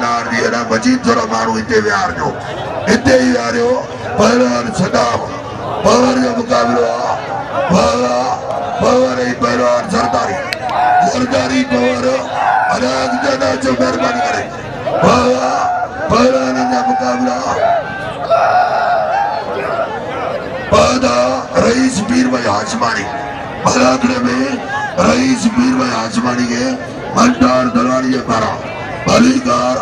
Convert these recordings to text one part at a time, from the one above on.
नार दी है ना मजीद थोड़ा मारू इतने व्यार जो इतने ही आ रहे हो पहलवान सदाम पवर जो मुकाबला पवर ही पहलवान सरदारी पवर अनाज जना जो मेहरबानी करे पहलवान का मुकाबला पदा रईस पीर भाई हाशमानी बलागढ़ में रईस पीर भाई हाशमानी के मंडार दलवानी के पारा बलिकार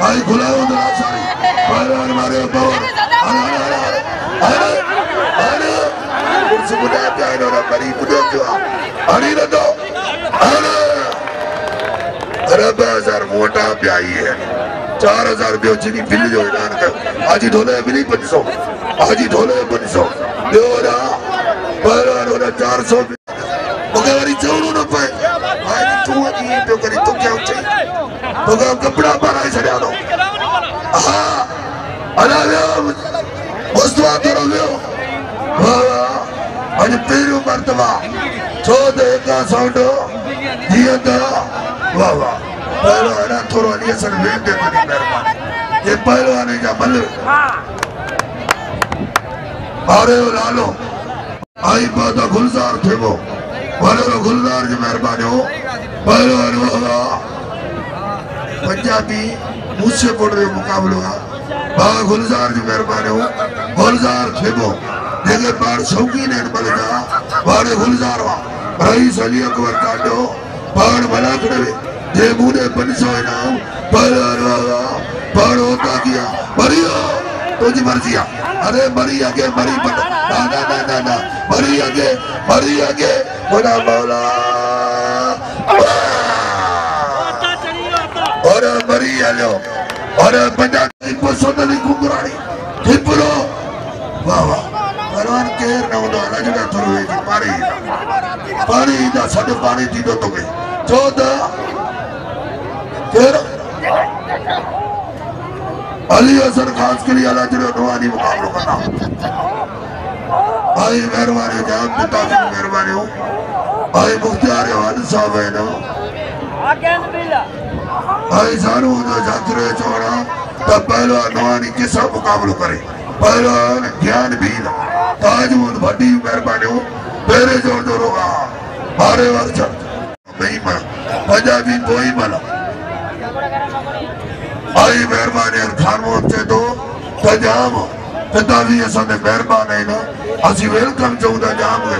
भाई गुलाम दलासारी पहलवान मारे पवर अरे सुबह क्या इन्होंने बड़ी बुढ़े जो अरे न दो अरे 1000 मोटा प्याई है 4000 बेचनी बिल जो ऐलान कर आज ही ढोले मिली 500 आज ही ढोले 500 देवरा पहलवान होना 400 मगर चौड़ू न पाए आज तू अभी पे करी तो क्या चाहिए तो का कपड़ा पहना है सरिया दो हाँ अरे मुस्तफा तो रहो आज पेरू मर्तबा 14 का साउंड दिया था वाह वाह पहलवान थोड़ा नहीं सर वेट दे मनी मेहरबान ये पहलवान है क्या मल्ल अरे लालो आई बात गुलजार थे वो वाले गुलजार जो मेहरबान हो पहलवान होगा पंजाबी मुझसे पढ़ रहे मुकाबला बाबा गुलजार जो मेहरबान हो गुलजार थे वो देखे बार शौकीन है बलदा बारे गुलजार वा रईस अली अकबर काटो बार बला करे जे मुने 500 इनाम पर होता किया मरियो तुझी मर्जी अरे मरी आगे मरी ना ना ना ना ना मरी आगे बना मौला और मरी आलो और पंजाबी को सोनली कुंगरानी हिपरो वाह वाह परवान केर न होता ना जगह थोड़ी जी पानी दा सद पानी दी दो तो गई 14 अली हसन खास के लिए अल्लाह जरूर दुआनी मुकाबला करना भाई मेहरबानी जान पिता की मेहरबानी हो भाई मुख्तार वाली साहब है ना भाई सारू जो जातरे छोड़ा तब पहलवान दुआनी किसा मुकाबला करे पहलवान ज्ञान भी ताजमहल भट्टी मेहरबानी हो पहले जोर जोर होगा मारे वर्ष नहीं मन पंजाबी कोई मला आई मेहरबानी खानमोहन से तो तजाम पिताजी ऐसा ने मेहरबान है ना असी वेलकम चौदा जाम है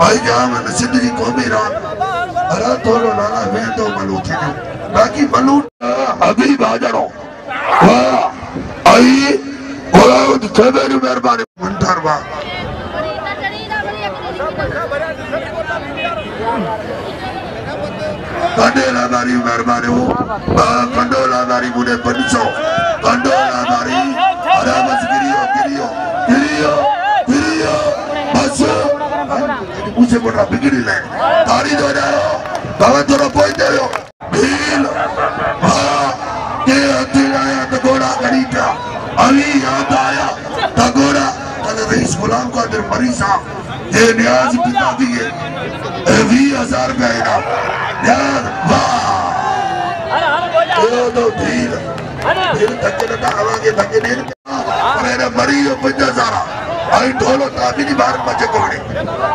आई जाम है सिद्ध जी को भी रात अरे थोड़ा लाना मैं तो मलू थी जो बाकी मलू अभी बाजरो वाह आई बोला तो थेबेरू मेहरबानी मंथर बा कंडोला बारी मेहरबानी हो कंडोला बारी मुझे 500 कंडोला बारी अरे बस गिरियो बस मुझे बोल रहा बिगड़ी ले तारी दो जाओ बाबा थोड़ा पोई दे लो भील हाँ ये अतीला या तगोड़ा करी क्या अभी याद आया तगोड़ा तले रईस गुलाम का दिल मरीसा ये न्याज पिता दिए 20,000 रुपया इनाम यार वाह ये तो भील धक्के लगा आवाज़ धक्के नहीं मेरा मरी हो 50,000 आई ढोलो ताबिनी भारत में चकोड़े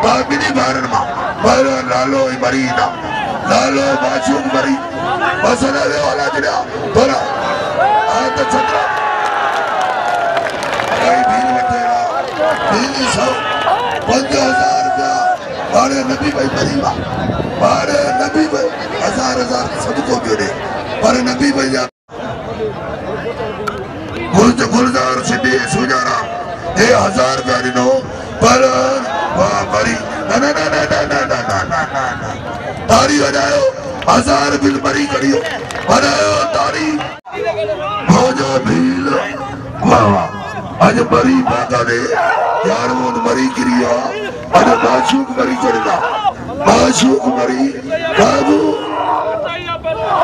ताबिनी भारत में बालो लालो मरी ना लालो बाशुक मरी बसना वे वाला जड़ा थोड़ा आज तो छत्रा आई भील में तेरा भीली सब 50,000 रुपया बारे नबी भाई मरीबा बारे नबी भाई 1000 सबको जोड़े बारे नबी भाई जा गुलजार सिद्धि सुजारा ये 1000 रुपया दिनो पर वाह मरी ना ना ना ना ना ना ना ना ना ना तारी बजायो 1000 बिल मरी करियो बजायो तारी हो जो भील वाह वाह आज मरी बाका दे यार वो मरी गिरिया आज बाशुक मरी चढ़ना बाशुक मरी काबू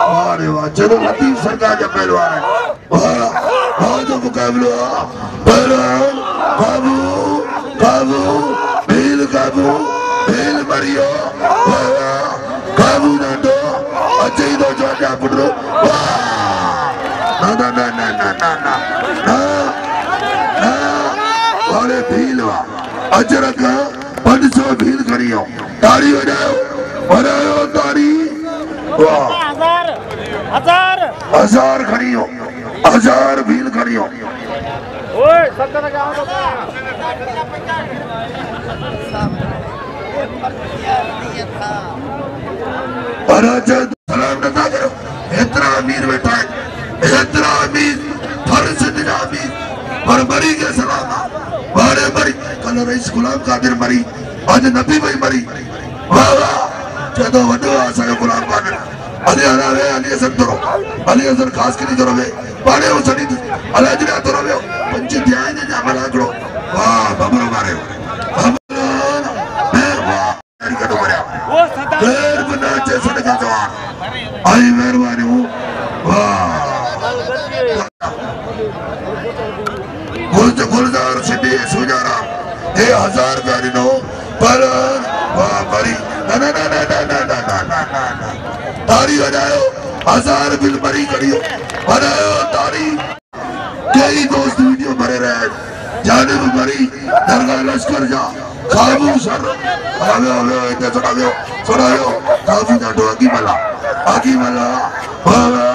अरे वाह चलो लतीफ सरकार का पहलवान है वाह जो मुकाबला पहलवान काबू भील मरियो काबू ना दो अच्छे ही दो जो क्या पुटरो वाह ना ना ना ना ना ना ना ना वाले भील वा अजरक 500 भील करियो ताड़ी बजाओ ताड़ी वाह हजार करियो 1000 भील करियो ओए सबका क्या होता है सलाम ना करो इतना अमीर बैठा है इतना अमीर फर्ज अमीर पर मरी के सलाम बारे मरी कल रईस गुलाम कादिर मरी आज नबी भाई मरी वाह वाह चलो वडो आसा गुलाम कादिर अली अलावे अली हसन तरो अली हसन खास के नहीं तरो वे बारे हो सनी अली अजरा तरो वे पंच ध्यान ने जामला करो वाह बबरो मारे देर बना जैसा लगा जवान आई मेहरबानी हूँ वाह गुलजार सिद्धि सुजारा ये 1000 प्यारी नो पर वाह मरी ना ना ना ना ना ना ना ना ना ना तारी बजाओ 1000 बिल मरी करियो बजाओ तारी कई दोस्त वीडियो भरे रहे जाने में मरी दरगाह लश्कर जा काबू सर आवे आवे इधर सुनायो काफी जाटो आगी मला बाबा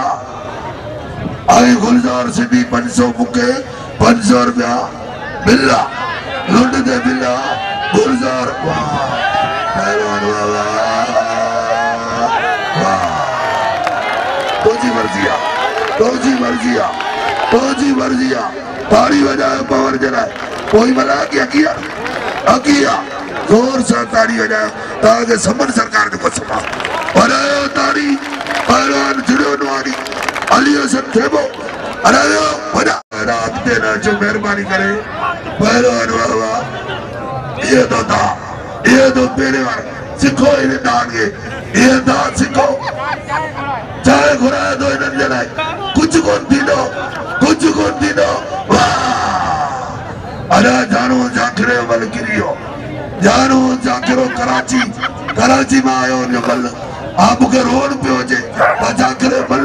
आई गुलजार से भी 500 मुके 500 रुपया बिल्ला लुट दे बिल्ला गुलजार पहलवान बाबा तोजी मर्जिया ताड़ी बजाए पावर जलाए कोई मला किया जोर से ताड़ी बजाओ ताकि समन सरकार ने कुछ सुना बजाओ ताड़ी पहलवान जुड़ो नवारी अली हसन थेबो अरायो बजा रात देना जो मेहरबानी करे पहलवान बाबा ये तो मेरे वार सिखो इन्हें दान के ये दान सिखो चाहे घुराया दो इन्हें जलाए कुछ कौन दीनो वाह अरे जानो जाखरे वाले किरियो जानो जाकरो कराची में आयो ने बल आपके रोड पे हो जे जाकरे बल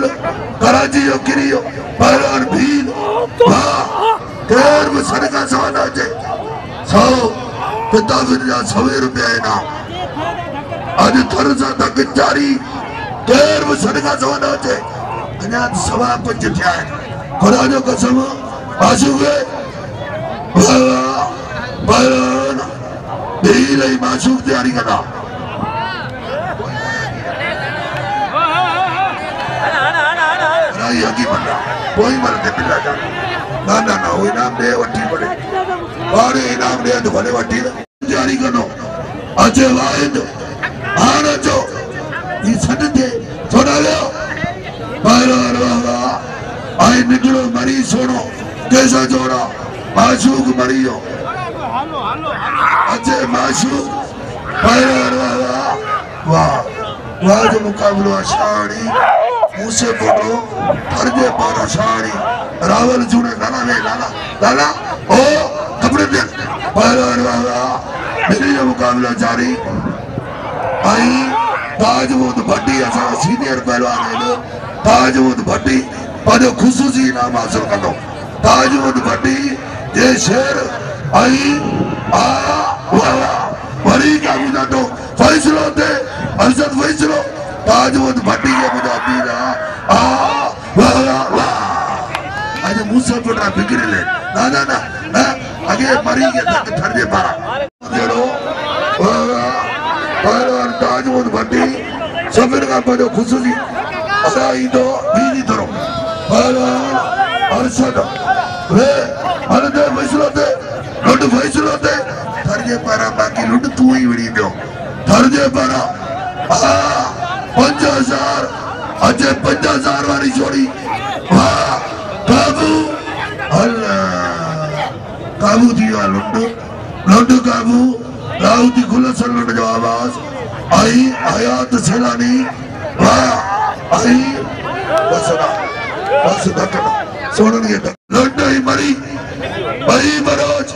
कराची यो किरियो पहलवान भील वाह देर में सड़का सवाना जे 100 पिता बिरजा 100 रुपया है ना आज थरसा तक जारी देर में सड़का सवाना जे अन्यात 5.5 थिया है खुदा जो कसम आशुगे पहलवान भील ही माशूक तैयारी करना यकी बंदा कोई मरते पिला जा ना वो इनाम दे वट्टी पड़े और इनाम दे तो भले वट्टी जारी करो अजय वाहिद आना जो ये सटते थोड़ा लो पहलवान आई निकलो मरी सोनो कैसा जोड़ा माशूक मरियो अजय माशूक पहलवान वाह जो मुकाबलो शाड़ी मुझसे बोलो फर्जे पारा शाड़ी रावल जुड़े लाला ओ कपड़े दे पहलवान बाबा मेरी जो मुकाबला जारी आई ताजमुद भट्टी ऐसा सीनियर पहलवान है लो ताजमुद भट्टी पर खुसूसी इनाम हासिल कर दो ताजमुद भट्टी ये शेर आई आ वाला बड़ी का मुझे फैसलो थे अर्जत फैसलो ताजमुद भट्टी के मुझे आ वाला आज मुझसे पड़ा बिगड़ ले ना आगे मरी के तक थर्जे पारा जेरो पहलवान ताजमुद भट्टी सफर का पदो खुसूसी असाई दो बीनी दरो पहलवान अर्शद वे अलदे फैसलो थे लुट फैसलो थे थर्जे पारा बाकी लुट तू ही विड़ी दो थर्जे पारा 5000 अजय 50,000 वाली जोड़ी वाह काबू अल्लाह काबू दिया लुंडू काबू राउती खुलसन लुंड जो आवाज आई हयात सैलानी वाह आई बस दकना सोनन ये लुंड ही मरी भाई बरोज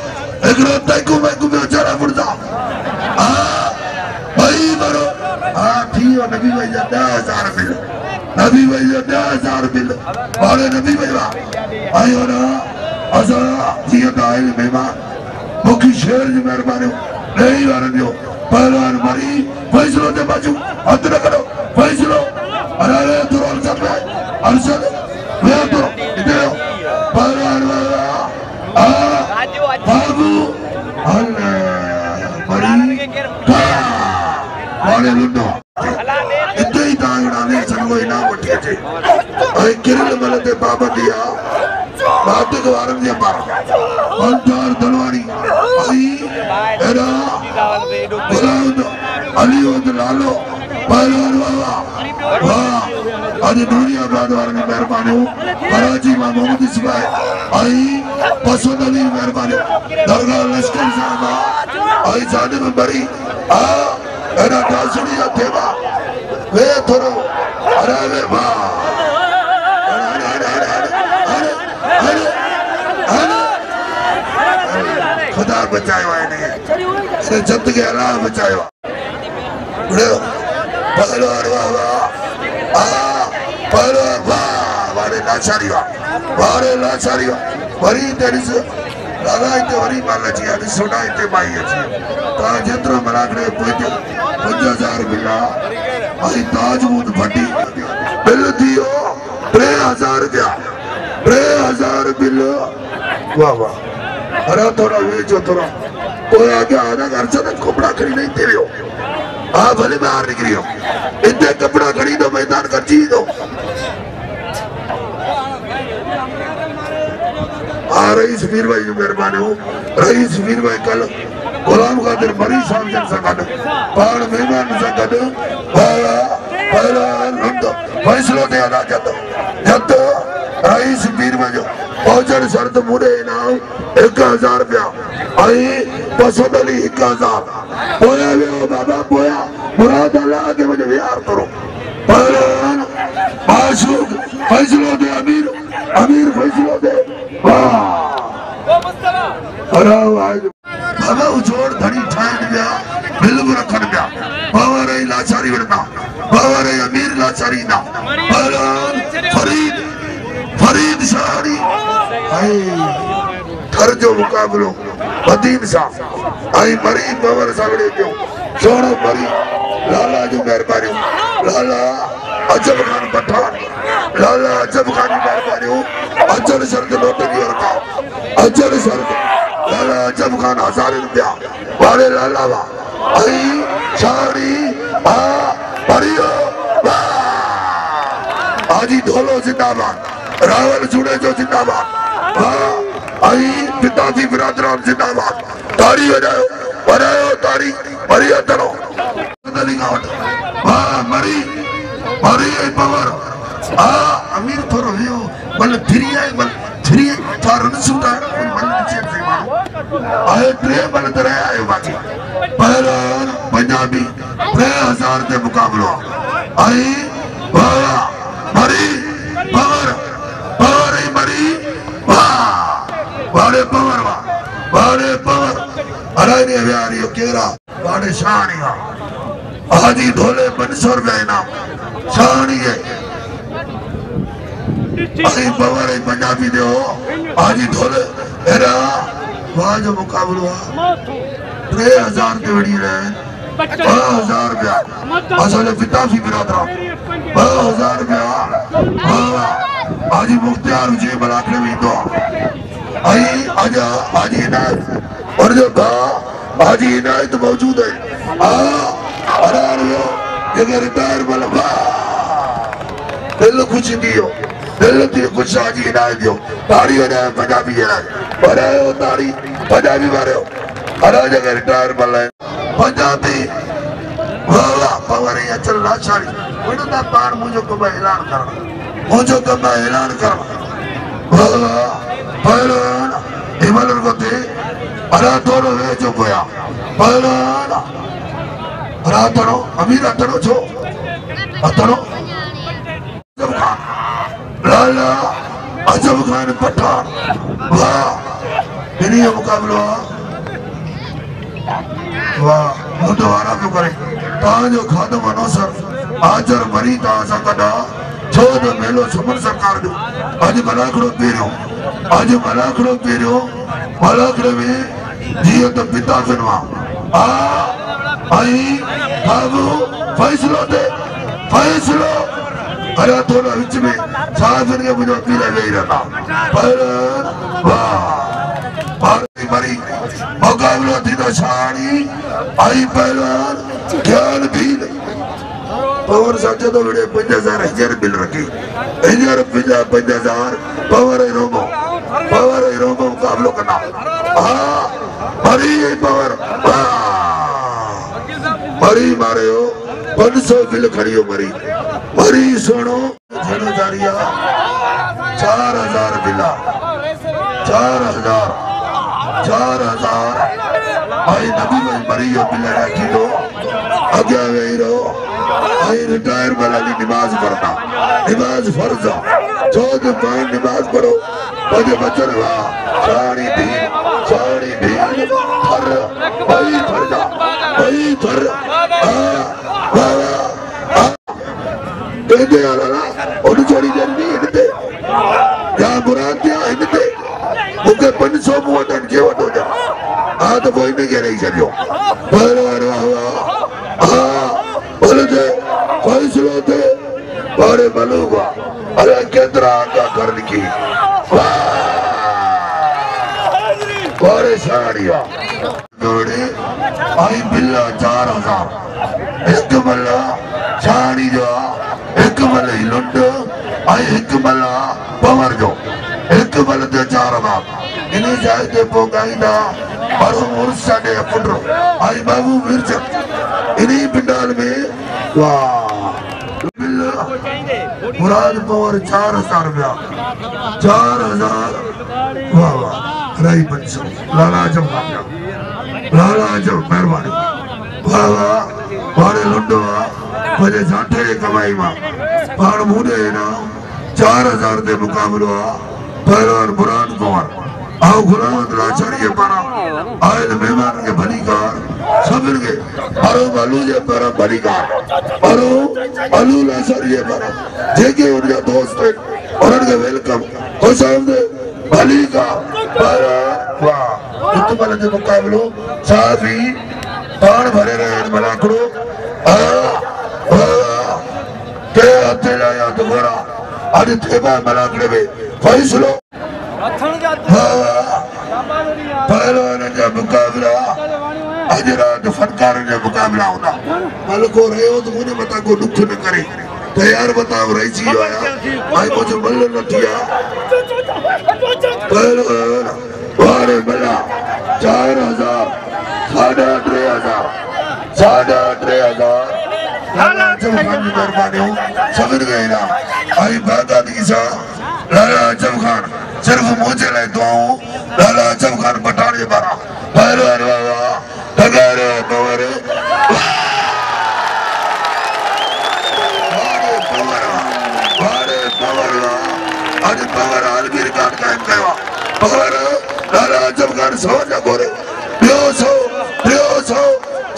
एकरो तैकू मैकू में चला फुड़ता भाई बरो ठीक है नबी भाई 10,000 मिल नबी भाई 10,000 बिल वाले नबी भाई वा आयो ना असा जिया दाइल मेहमान मुखी शेर जी मेहरबानी नहीं वारन जो पहलवान मरी फैसलो दे बाजू हद न करो फैसलो अरे तो अरशद वे तो इधर पहलवान वाला बाबू अल्लाह मरी वाले लुटो इतने ही तांगड़ा ने संगो इनाम उठे थे अरे किरण मलते बाबा दिया बात के वारन दिया पार अंतर दलवारी आई एरा बुलाउद अलीउद लालो पहलवान वाला वाह आज दुनिया बाद वारन मेहरबानी कराची में मोहम्मद इस्माइल आई पसंद अली मेहरबानी दरगाह लश्कर साहब आई जाने में बड़ी एरा दासुनी का देवा वे थोरो अरे वे वाह खुदा बचाए हुआ नहीं से जब तक अल्लाह बचाए हुआ पहलवान वाह पहलवान वाह वारे लाचारी वरी तेरी से लाला इते वरी माला जी आदि सोना इते माई जी ता जत्रो मलाकड़े पोइते 50,000 बिला आई ताजमूद भट्टी बिल दियो 3,000 रुपया 3,000 बिल वाह वाह अरे थोड़ा वे जो थोड़ा कोई आगे आधा घर से तो कपड़ा खरीद नहीं दे रहे हो हाँ भले बाहर निकली हो इतने कपड़ा खरीदो मैदान का चीज दो रईस मीर भाई जो मेहरबानी हो रईस मीर भाई कल गुलाम कादिर मरी साहब जन संगत पाण मेहमान संगत पहला फैसलो दे अदा जत रईस मीर भाई जो पहुंचन शर्त मुरे इनाम 1,000 रुपया आई पसंद अली 1,000 पोया वे बाबा पोया मुराद अल्लाह के मुझे प्यार करो पहलवान माशूक फैसलो दे अमीर फैसलो दे अरे बाबा उजोड़ धनी ठाण गया बिल्कुल रखन गया बाबा रे लाचारी वरना बाबा रे अमीर लाचारी ना पहलवान फरीद शाहरी आई थर जो मुकाबलो मदीन साहब आई मरी बाबा सागड़े जो सोनो मरी लाला जो मेहरबानी लाला अजब खान पठान लाला अजब खान मेहरबानी अजब शर्त नोटरी रखा अजब शर्त लाला अजब खान 1,000 रुपया वाले लाला वा आई शाहरी परियो आजी ढोलो जिंदाबाद रावल जुड़े जो जिंदाबाद आई पिताजी बिरादरान जिंदाबाद ताड़ी बजायो ताड़ी मरी अतरो मरी पवर अमीर थोरो हो बल थ्री चार सुटा बल चेक से मारो आए ट्रे बल तरह आयो बाकी पहलवान पंजाबी 3,000 के मुकाबलो आई मरी पवर मरी वाले पवर अरे ने यार केरा वाले शानी आजी ढोले 500 रुपया इनाम शानी है आई पवर पंजाबी दे आजी ढोले एरा वहां जो मुकाबलो 3,000 के बड़ी रहे 2,000 रुपया असल पिताजी बिरादरा 2,000 रुपया आजी मुख्तियार जी बलाकड़े में दो आई आजा आजी इनायत और जो आजी इनायत मौजूद है ये रिटायर बलबा दिल कुछ दियो दिल दियो कुछ आजी इनायत दियो ताड़ी हो जाए पंजाबी है बड़े हो ताड़ी पंजाबी मारे हो अरे जगह रिटायर बल है पंजाबी वाह पवर है चल लाचारी उन्होंने बार मुझे को ऐलान करना पहलवान हिमालय को थे अरे दोनों वे जो गोया पहलवान अरे अमीर अतरो जो अतरो अजब खान लाला अजब खान पठान वाह इन्हीं मुकाबलो वाह मुद्दवारा क्यों करे ताजो खादम अनोसर आजर मरी ताजा कदा चौध मेलो समन सरकार जो आज मलाकड़ो पेरियो आज मलाकड़ो पेरियो मलाकड़े में जियो तो पिता फिरवा आई काबू फैसलो दे फैसलो अरे थोड़ा बीच में साफिर के मुझे पीला ले रहा पर वाह भारती मरी मुकाबला थी तो शानी आई पहलवान ज्ञान भी पवर साचे तो बड़े 50,000 बिल रखी 50,000 पवर रोमो मुकाबलों करना मरी पवर मरी मारे हो 500 बिल खड़ी हो मरी सुनो झेलो जारिया 4,000 बिला 4,000 आई नबी भाई मरी हो बिला रखी दो आगे वही रहो आई रिटायर वाली नमाज पढ़ना नमाज फर्ज 14 पाँच नमाज पढ़ो बजे बचन हुआ साड़ी भी फर भाई फरजा भाई फर कहते यार ना उन्हें छोड़ी जल्दी इनते या बुरातिया इनते मुझे 500 मुआदन के वट हो जा तो कोई नहीं कह रही चलियो बोले थे फैसलो थे बड़े बलूगा अरे केंद्रा का कर लिखी बड़े साड़िया जोड़े आई बिल्ला 4,000 एक मल्ला साड़ी जो एक मल्ला लुंड आई एक मल्ला पवर जो एक मल्ला दे 4,000 इन्हें जायते पोगाईदा और मुर्शा ने पुट्रो आई बाबू मिर्च इन्हीं पिंडाल में वाह बिल्ला मुराद पवर 4,000 रुपया 4,000 वाह वाह राई पंचो लाला जब मेहरबानी वाह वाह वाले लुंडो मुझे जाटे कमाई मां पाण मुझे ना 4,000 दे मुकाबलो पहलवान मुराद पवर आओ गुलाम राचार्य पारा आए मेहमान के भलीकार सबन के अरो बालू जे पारा भलीकार अरो बालू राचार्य पारा जेके उनका दोस्त है और उनके वेलकम खुश आमदीद भलीकार पारा वाह इतने के मुकाबलो साफी पान भरे रहे मलाकड़ो के हथे लाया तो गोरा आज थेबा मलाकड़े में फैसलो पहलवान का मुकाबला आज रात फनकार का मुकाबला होना मलको रहे हो तो मुझे बता को दुख न करे तैयार बताओ रही छी आया आई मुझे मल्ल न थिया पहलवान वारे मल्ला 4,000 3,500 लाला जमखान मेहरबानी हो सबन गए ना आई बात आदि सा लाला जमखान सिर्फ मुझे ले दुआओं लाला जमखान बटाने बारा पहलवान बाबा तगारे पवर वारे पवर आज पवर आलमीर काट कायम कवा पवर लाला जमखान सोचा गोरे 300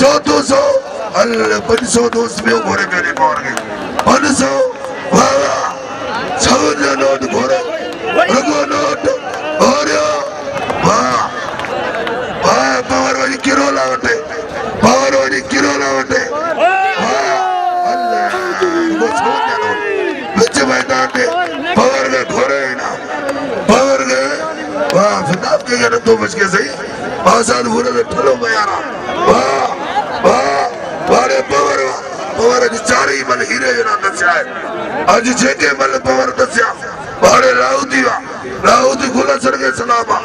400 अल्लाह 500 दोस्त में गोरे मेरे पवर के 500 वाह समझ नोट गोरे रगो नोट और वाह वाह पवर वाली किरो लावटे वाह अल्लाह वो छोड़ दो बच्चे मैदान में पवर के घोड़े ना पवर के वाह फिर के घर तो बच के सही आजाद पूरे में ठलो में यारा वाह वारे पवर चारी मल हीरे जना दस्या है आज जेके मल पवर दस्या बारे लाउदी खुला सर के सलामा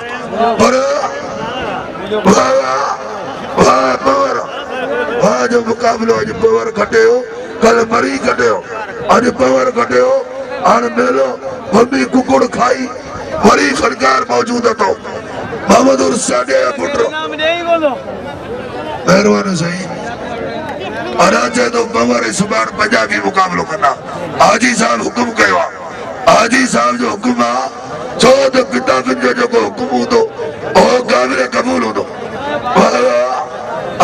पर वाह पवर आज मुकाबलो आज पवर खटे हो कल मरी खटे हो आज पवर खटे हो आन मेलो मम्मी कुकुड़ खाई मरी सरकार मौजूद तो मोहम्मद साडे पुत्र मेहरबानी सही अराजे तो पवर सुबार पंजाबी मुकाबलो करना आजी साहब हुक्म कयो आजी साहब जो हुक्म आ छो तो किताबन जो को हुक्म तो ओ काबिल कबूल हो दो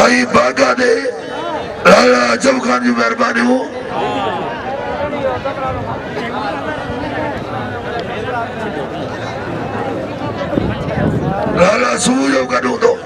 आई बागा दे लाला जमखान जी मेहरबानी हो Lala suyo kadudo.